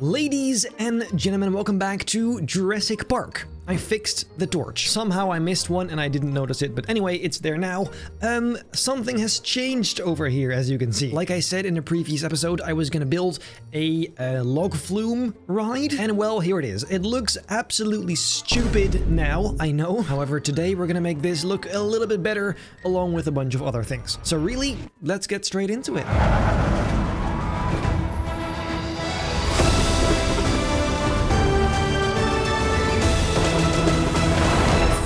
Ladies and gentlemen, welcome back to Jurassic Park. I fixed the torch. Somehow I missed one and I didn't notice it, but anyway, it's there now. Something has changed over here, as you can see. Like I said in the previous episode, I was gonna build a Log Flume ride, and well, here it is. It looks absolutely stupid now, I know. However, today we're gonna make this look a little bit better, along with a bunch of other things. So really, let's get straight into it.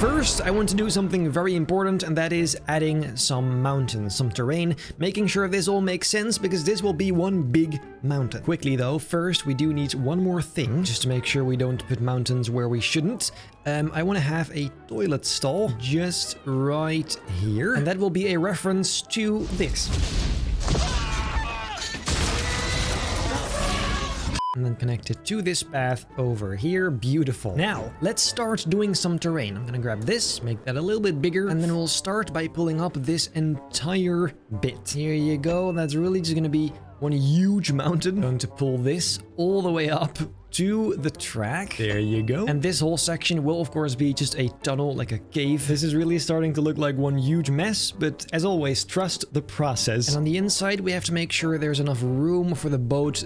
First, I want to do something very important, and that is adding some mountains, some terrain, making sure this all makes sense, because this will be one big mountain. Quickly though, first we do need one more thing, just to make sure we don't put mountains where we shouldn't. I want to have a toilet stall just right here, and that will be a reference to this. And then connect it to this path over here. Beautiful. Now, let's start doing some terrain. I'm gonna grab this, make that a little bit bigger, and then we'll start by pulling up this entire bit. Here you go. That's really just gonna be one huge mountain. I'm going to pull this all the way up to the track. There you go. And this whole section will of course be just a tunnel, like a cave. This is really starting to look like one huge mess, but as always, trust the process. And on the inside, we have to make sure there's enough room for the boat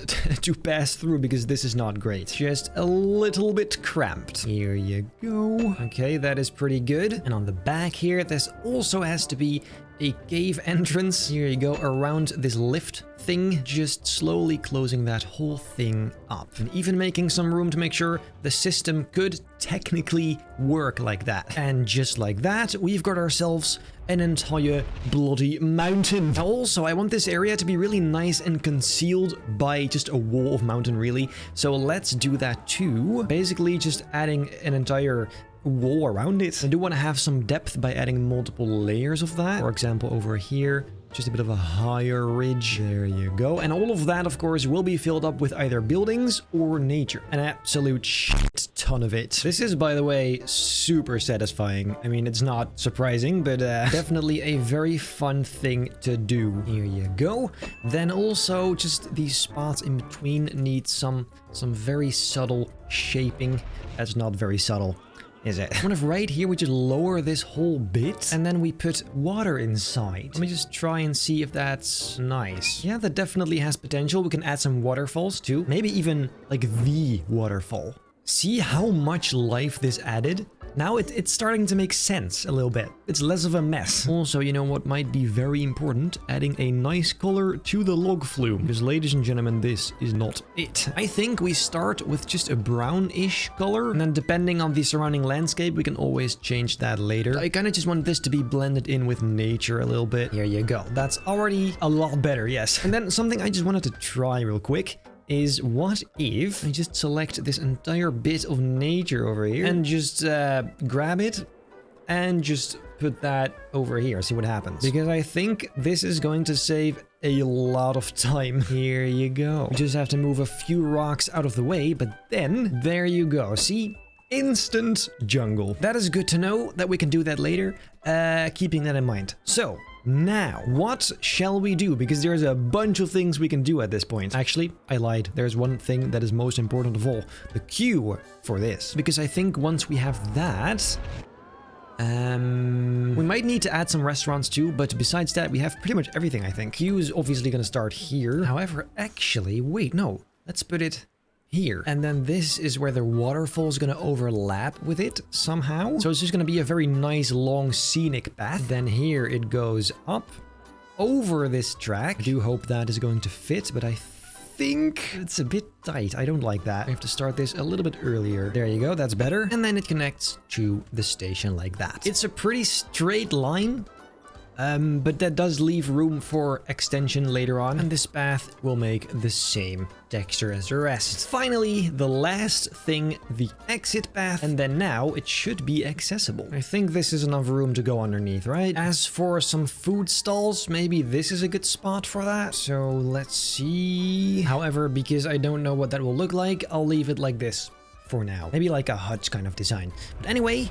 to pass through, because this is not great. Just a little bit cramped. Here you go. Okay, that is pretty good. And on the back here, this also has to be a cave entrance. Here you go, around this lift thing, just slowly closing that whole thing up. And even making some room to make sure the system could technically work like that. And just like that, we've got ourselves an entire bloody mountain. Now also, I want this area to be really nice and concealed by just a wall of mountain, really. So let's do that too. Basically just adding an entire wall around it. I do want to have some depth by adding multiple layers of that. For example, over here, just a bit of a higher ridge. There you go. And all of that, of course, will be filled up with either buildings or nature. An absolute shit ton of it. This is, by the way, super satisfying. I mean, it's not surprising, but definitely a very fun thing to do. Here you go. Then also, just these spots in between need some very subtle shaping. That's not very subtle, is it? What if right here we just lower this whole bit and then we put water inside? Let me just try and see if that's nice. Yeah, that definitely has potential. We can add some waterfalls too. Maybe even like the waterfall. See how much life this added? Now it's starting to make sense a little bit. It's less of a mess. Also, you know what might be very important? Adding a nice color to the log flume. Because ladies and gentlemen, this is not it. I think we start with just a brownish color. And then depending on the surrounding landscape, we can always change that later. I kind of just want this to be blended in with nature a little bit. Here you go. That's already a lot better, yes. And then something I just wanted to try real quick is, what if I just select this entire bit of nature over here and just grab it and just put that over here, see what happens. Because I think this is going to save a lot of time. Here you go. You just have to move a few rocks out of the way, but then there you go. See? Instant jungle. That is good to know that we can do that later, keeping that in mind. So now, what shall we do? Because there's a bunch of things we can do at this point. Actually, I lied. There's one thing that is most important of all. The queue for this. Because I think once we have that, we might need to add some restaurants too, but besides that, we have pretty much everything, I think. Queue is obviously going to start here. However, actually, wait, no. Let's put it here. And then this is where the waterfall is going to overlap with it somehow. So it's just going to be a very nice long scenic path. Then here it goes up over this track. I do hope that is going to fit, but I think it's a bit tight. I don't like that. I have to start this a little bit earlier. There you go. That's better. And then it connects to the station like that. It's a pretty straight line. But that does leave room for extension later on, and this path will make the same texture as the rest. Finally, the last thing, the exit path, and then now it should be accessible. I think this is enough room to go underneath, right? As for some food stalls, maybe this is a good spot for that. So let's see. However, because I don't know what that will look like, I'll leave it like this for now. Maybe like a hut kind of design. But anyway,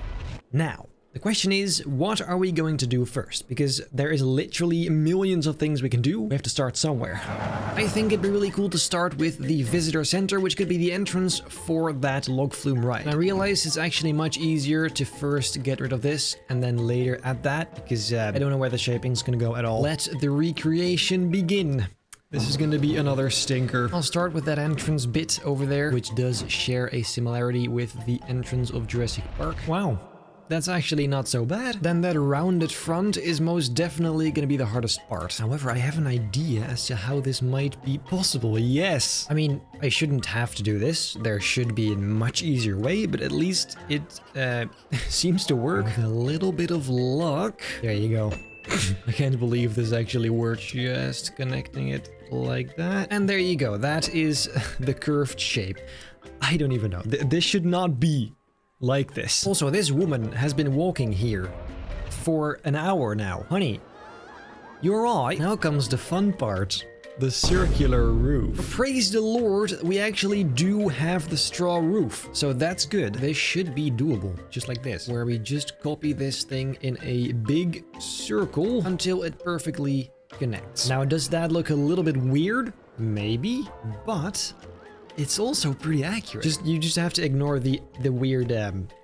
now The question is, what are we going to do first? Because there is literally millions of things we can do. We have to start somewhere. I think it'd be really cool to start with the visitor center, which could be the entrance for that Log Flume ride. And I realize it's actually much easier to first get rid of this and then later add that, because I don't know where the shaping's gonna go at all. Let the recreation begin. This is going to be another stinker. I'll start with that entrance bit over there, which does share a similarity with the entrance of Jurassic Park. Wow. That's actually not so bad. Then that rounded front is most definitely going to be the hardest part. However, I have an idea as to how this might be possible. Yes! I mean, I shouldn't have to do this. There should be a much easier way, but at least it seems to work. With a little bit of luck. There you go. I can't believe this actually worked. Just connecting it like that. And there you go. That is the curved shape. I don't even know. This should not be like this. Also, this woman has been walking here for an hour now. Honey, you're right. Now comes the fun part. The circular roof. Praise the Lord, we actually do have the straw roof. So that's good. This should be doable. Just like this. Where we just copy this thing in a big circle until it perfectly connects. Now, does that look a little bit weird? Maybe. But it's also pretty accurate. You just have to ignore the weird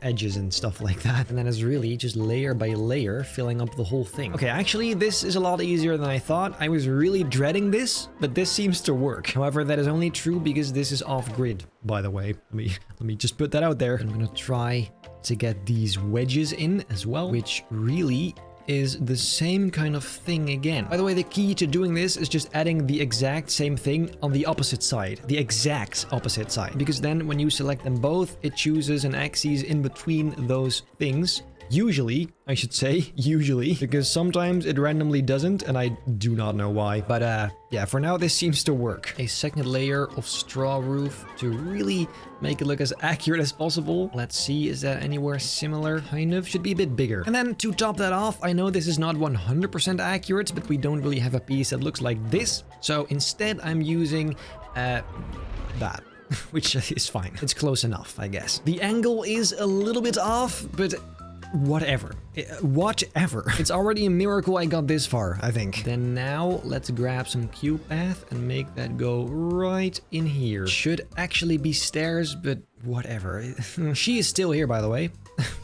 edges and stuff like that. And then it's really just layer by layer filling up the whole thing. Okay, actually, this is a lot easier than I thought. I was really dreading this, but this seems to work. However, that is only true because this is off-grid, by the way. Let me just put that out there. I'm gonna try to get these wedges in as well, which really is the same kind of thing again. By the way, the key to doing this is just adding the exact same thing on the opposite side. The exact opposite side. Because then when you select them both, it chooses an axis in between those things. Usually, I should say, usually, because sometimes it randomly doesn't, and I do not know why. But yeah, for now, this seems to work. A second layer of straw roof to really make it look as accurate as possible. Let's see, is that anywhere similar? Kind of, should be a bit bigger. And then to top that off, I know this is not 100% accurate, but we don't really have a piece that looks like this. So instead, I'm using that. Which is fine. It's close enough, I guess. The angle is a little bit off, but whatever. Whatever. It's already a miracle I got this far, I think. Then now, let's grab some cube path and make that go right in here. Should actually be stairs, but whatever. She is still here, by the way.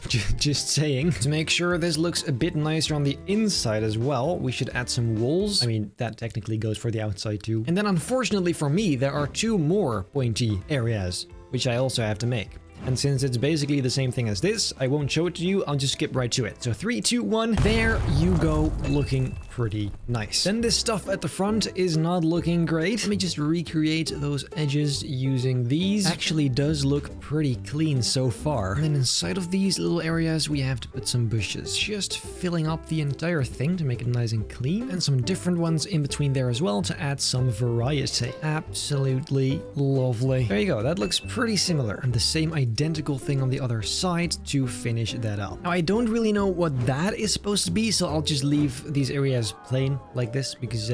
Just saying. To make sure this looks a bit nicer on the inside as well, we should add some walls. I mean, that technically goes for the outside too. And then unfortunately for me, there are two more pointy areas, which I also have to make. And since it's basically the same thing as this, I won't show it to you, I'll just skip right to it. So 3, 2, 1, there you go, looking pretty nice. Then this stuff at the front is not looking great. Let me just recreate those edges using these. Actually does look pretty clean so far. And then inside of these little areas, we have to put some bushes. Just filling up the entire thing to make it nice and clean. And some different ones in between there as well to add some variety. Absolutely lovely. There you go, that looks pretty similar. And the same identical thing on the other side to finish that up. Now, I don't really know what that is supposed to be, so I'll just leave these areas plain like this because,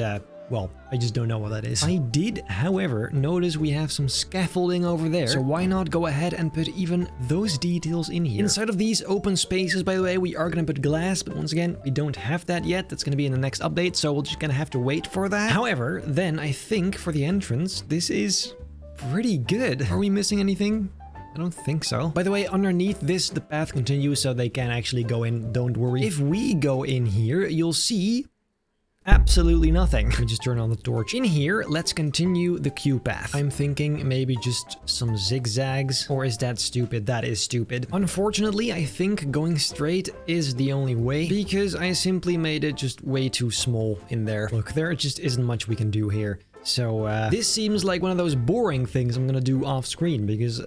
well, I just don't know what that is. I did, however, notice we have some scaffolding over there, so why not go ahead and put even those details in here. Inside of these open spaces, by the way, we are going to put glass, but once again, we don't have that yet. That's going to be in the next update, so we're just going to have to wait for that. However, then I think for the entrance, this is pretty good. Are we missing anything? I don't think so. By the way, underneath this, the path continues so they can actually go in, don't worry. If we go in here, you'll see absolutely nothing. Let me just turn on the torch. In here, let's continue the queue path. I'm thinking maybe just some zigzags, or is that stupid? That is stupid. Unfortunately, I think going straight is the only way because I simply made it just way too small in there. Look, there just isn't much we can do here. So this seems like one of those boring things I'm gonna do off screen because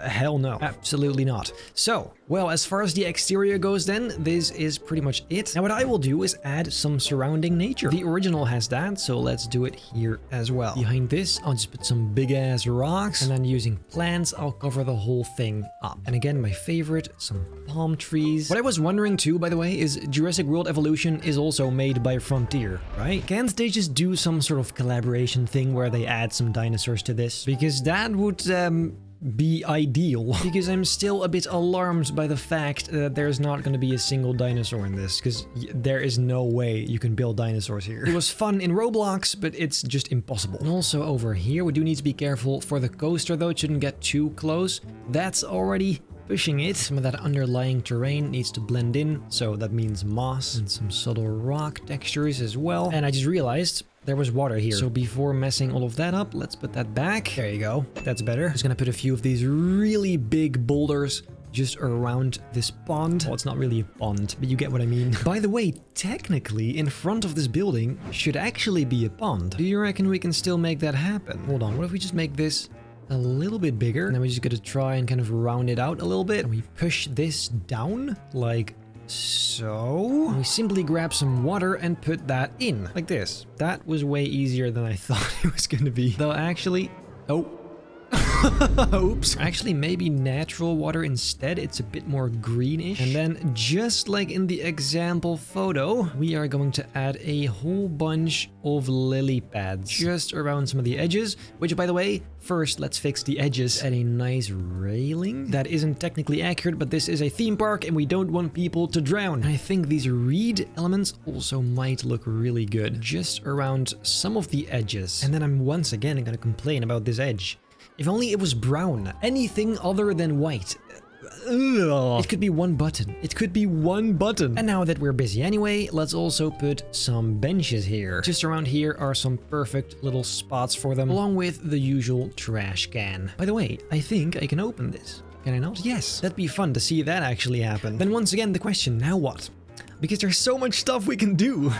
hell no, absolutely not. So, well, as far as the exterior goes then, this is pretty much it. Now what I will do is add some surrounding nature. The original has that, so let's do it here as well. Behind this, I'll just put some big ass rocks, and then using plants, I'll cover the whole thing up. And again, my favorite, some palm trees. What I was wondering too, by the way, is Jurassic World Evolution is also made by Frontier, right? Can't they just do some sort of collaboration thing where they add some dinosaurs to this? Because that would be ideal. Because I'm still a bit alarmed by the fact that there's not going to be a single dinosaur in this. Because there is no way you can build dinosaurs here. It was fun in Roblox, but it's just impossible. And also over here, we do need to be careful for the coaster though. It shouldn't get too close. That's already pushing it. Some of that underlying terrain needs to blend in. So that means moss and some subtle rock textures as well. And I just realized there was water here. So before messing all of that up, let's put that back. There you go. That's better. Just gonna put a few of these really big boulders just around this pond. Well, it's not really a pond, but you get what I mean. By the way, technically, in front of this building should actually be a pond. Do you reckon we can still make that happen? Hold on, what if we just make this a little bit bigger? And then we're just gonna try and kind of round it out a little bit. And we push this down like so. And we simply grab some water and put that in like this. That was way easier than I thought it was gonna be. Though actually, oh. Oops. Actually, maybe natural water instead. It's a bit more greenish. And then, just like in the example photo, we are going to add a whole bunch of lily pads just around some of the edges. Which, by the way, first, let's fix the edges. Add a nice railing. That isn't technically accurate, but this is a theme park and we don't want people to drown. And I think these reed elements also might look really good just around some of the edges. And then I'm once again going to complain about this edge. If only it was brown. Anything other than white. Ugh. It could be one button. It could be one button. And now that we're busy anyway, let's also put some benches here. Just around here are some perfect little spots for them, along with the usual trash can. By the way, I think I can open this. Can I not? Yes. That'd be fun to see that actually happen. Then once again, the question, now what? Because there's so much stuff we can do.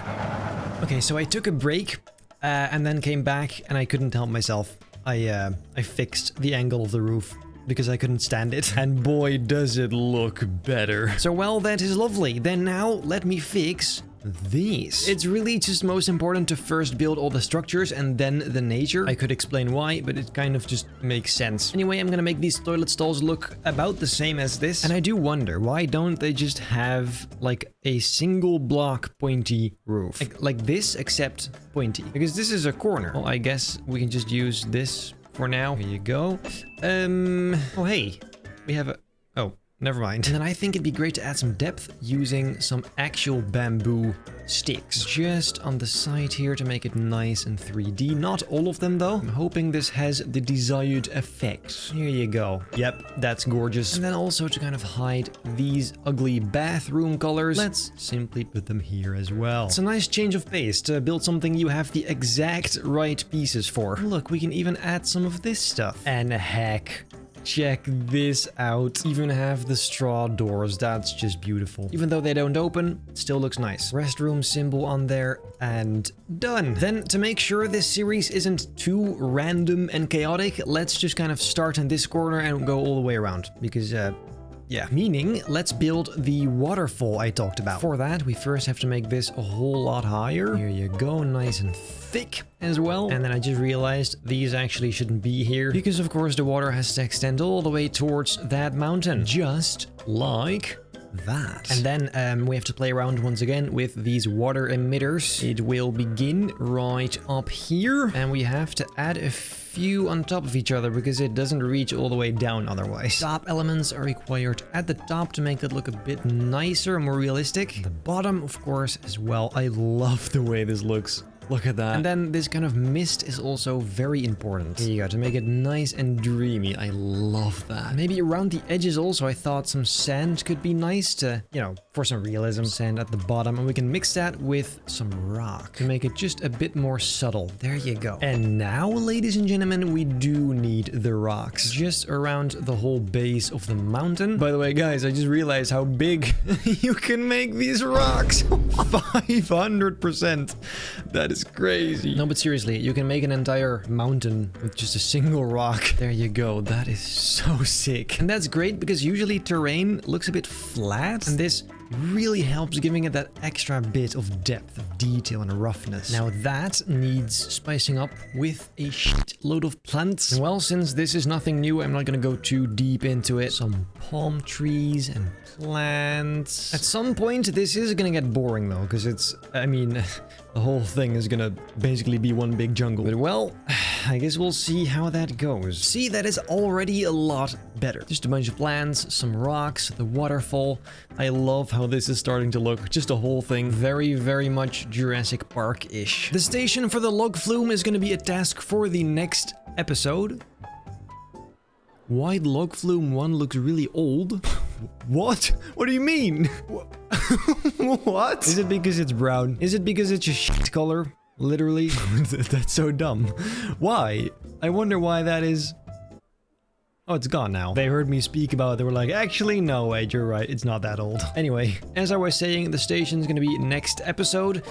Okay, so I took a break and then came back and I couldn't help myself. I fixed the angle of the roof because I couldn't stand it. And boy, does it look better. So, well, that is lovely. Then now let me fix these. It's really just most important to first build all the structures and then the nature. I could explain why, but it kind of just makes sense. Anyway, I'm gonna make these toilet stalls look about the same as this. And I do wonder, why don't they just have like a single block pointy roof? Like this, except pointy. Because this is a corner. Well, I guess we can just use this for now. Here you go. Oh, hey, we have a... Oh. Never mind. And then I think it'd be great to add some depth using some actual bamboo sticks. Just on the side here to make it nice and 3D. Not all of them though. I'm hoping this has the desired effect. Here you go. Yep, that's gorgeous. And then also to kind of hide these ugly bathroom colors, let's simply put them here as well. It's a nice change of pace to build something you have the exact right pieces for. Look, we can even add some of this stuff. And heck, check this out. Even have the straw doors. That's just beautiful. Even though they don't open, it still looks nice. Restroom symbol on there and done. Then to make sure this series isn't too random and chaotic, let's just kind of start in this corner and go all the way around. Because, yeah. Meaning, let's build the waterfall I talked about. For that, we first have to make this a whole lot higher. Here you go, nice and thick as well. And then I just realized these actually shouldn't be here because, of course, the water has to extend all the way towards that mountain. Just like that. And then we have to play around once again with these water emitters. It will begin right up here. And we have to add a few on top of each other because it doesn't reach all the way down otherwise. Top elements are required at the top to make it look a bit nicer, more realistic. The bottom, of course, as well. I love the way this looks. Look at that. And then this kind of mist is also very important. Here you go, to make it nice and dreamy. I love that. Maybe around the edges also, I thought some sand could be nice to, you know, for some realism. Sand at the bottom, and we can mix that with some rock to make it just a bit more subtle. There you go. And now, ladies and gentlemen, we do need the rocks just around the whole base of the mountain. By the way, guys, I just realized how big you can make these rocks. 500%. That is crazy. No, but seriously, you can make an entire mountain with just a single rock. There you go. That is so sick. And that's great because usually terrain looks a bit flat, and this really helps giving it that extra bit of depth, of detail and roughness. Now that needs spicing up with a shitload of plants. And well, since this is nothing new, I'm not gonna go too deep into it. Some palm trees and plants. At some point, this is gonna get boring though, because it's, I mean, the whole thing is gonna basically be one big jungle. But well, I guess we'll see how that goes. See, that is already a lot better. Just a bunch of plants, some rocks, the waterfall. I love how this is starting to look. Just the whole thing. Very, very much Jurassic Park-ish. The station for the Log Flume is gonna be a task for the next episode. Why Log Flume 1 looks really old? What? What do you mean? What? Is it because it's brown? Is it because it's a shit color? Literally? That's so dumb. Why? I wonder why that is. Oh, it's gone now. They heard me speak about it. They were like, actually, no, wait, you're right. It's not that old. Anyway, as I was saying, the station's gonna be next episode.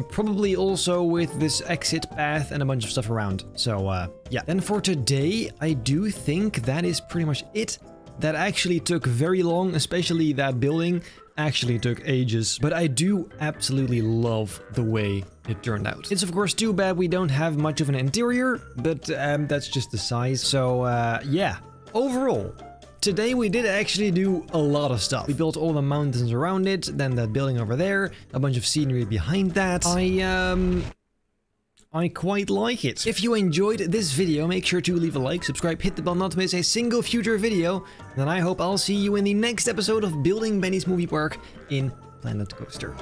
Probably also with this exit path and a bunch of stuff around. So, yeah. Then for today, I do think that is pretty much it. That actually took very long, especially that building actually took ages. But I do absolutely love the way it turned out. It's of course too bad we don't have much of an interior, but that's just the size. So, yeah. Overall, today we did actually do a lot of stuff. We built all the mountains around it, then that building over there, a bunch of scenery behind that. I quite like it. If you enjoyed this video, make sure to leave a like, subscribe, hit the bell not to miss a single future video. And then I hope I'll see you in the next episode of Building Benny's Movie Park in Planet Coaster.